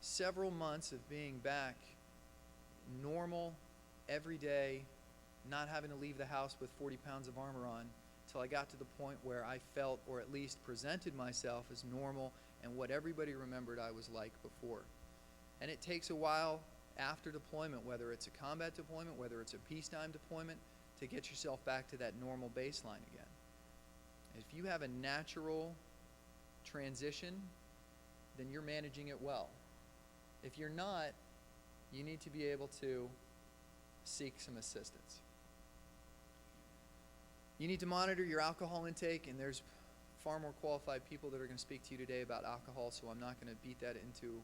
several months of being back normal, every day, not having to leave the house with 40 pounds of armor on, until I got to the point where I felt, or at least presented myself as normal and what everybody remembered I was like before. And it takes a while after deployment, whether it's a combat deployment, whether it's a peacetime deployment, to get yourself back to that normal baseline again. If you have a natural transition, then you're managing it well. If you're not, you need to be able to seek some assistance. You need to monitor your alcohol intake, and there's far more qualified people that are going to speak to you today about alcohol, so I'm not going to beat that into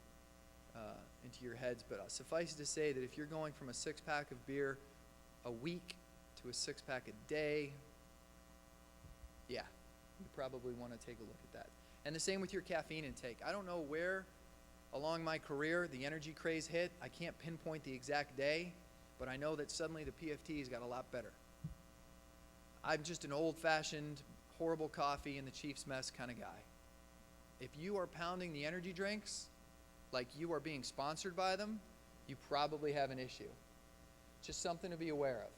your heads. But suffice it to say that if you're going from a 6-pack of beer a week to a 6-pack a day, yeah, you probably want to take a look at that. And the same with your caffeine intake. I don't know where along my career the energy craze hit. I can't pinpoint the exact day, but I know that suddenly the PFTs got a lot better. I'm just an old-fashioned, horrible coffee in the Chief's mess kind of guy. If you are pounding the energy drinks like you are being sponsored by them, you probably have an issue. Just something to be aware of.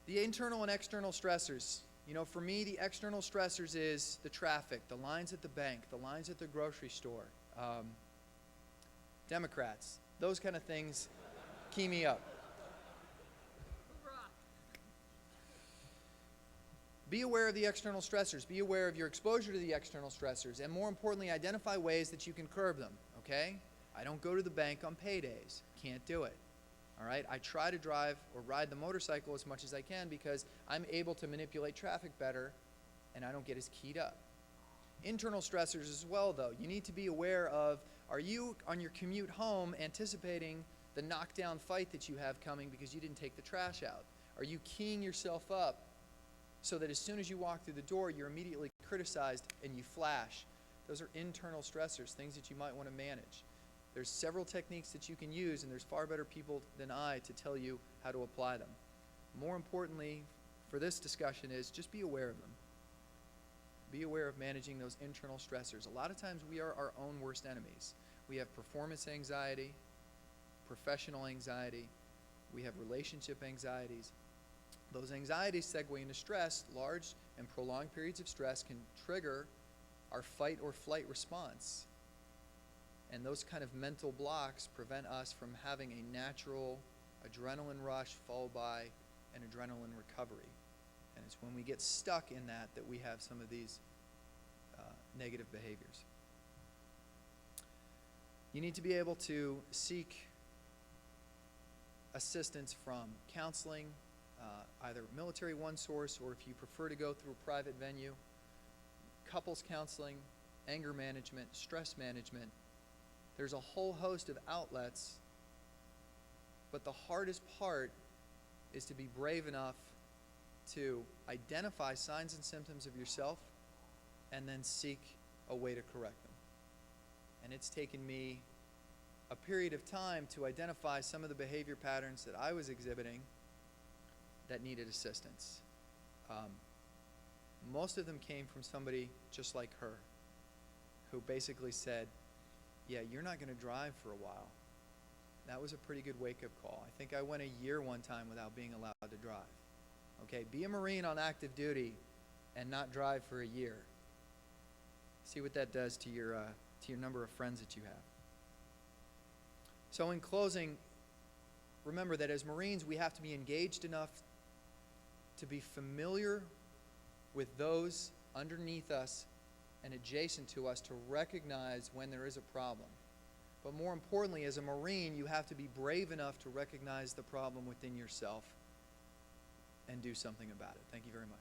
The internal and external stressors. You know, for me, the external stressors is the traffic, the lines at the bank, the lines at the grocery store, Democrats. Those kind of things key me up. Be aware of the external stressors. Be aware of your exposure to the external stressors. And more importantly, identify ways that you can curb them, okay? I don't go to the bank on paydays. Can't do it. All right? I try to drive or ride the motorcycle as much as I can because I'm able to manipulate traffic better and I don't get as keyed up. Internal stressors as well, though. You need to be aware of, are you on your commute home anticipating the knockdown fight that you have coming because you didn't take the trash out? Are you keying yourself up so that as soon as you walk through the door, you're immediately criticized and you flash? Those are internal stressors, things that you might want to manage. There's several techniques that you can use, and there's far better people than I to tell you how to apply them. More importantly, for this discussion is just be aware of them. Be aware of managing those internal stressors. A lot of times we are our own worst enemies. We have performance anxiety, professional anxiety, we have relationship anxieties. Those anxieties segue into stress. Large and prolonged periods of stress can trigger our fight or flight response. And those kind of mental blocks prevent us from having a natural adrenaline rush followed by an adrenaline recovery. And it's when we get stuck in that that we have some of these negative behaviors. You need to be able to seek assistance from counseling, either military one source, or if you prefer to go through a private venue, couples counseling, anger management, stress management. There's a whole host of outlets, but the hardest part is to be brave enough to identify signs and symptoms of yourself and then seek a way to correct them. And it's taken me a period of time to identify some of the behavior patterns that I was exhibiting that needed assistance. Most of them came from somebody just like her, who basically said, yeah, you're not going to drive for a while. That was a pretty good wake-up call. I think I went a year one time without being allowed to drive. Okay, be a Marine on active duty and not drive for a year. See what that does to your number of friends that you have. So in closing, remember that as Marines, we have to be engaged enough to be familiar with those underneath us and adjacent to us to recognize when there is a problem. But more importantly, as a Marine, you have to be brave enough to recognize the problem within yourself and do something about it. Thank you very much.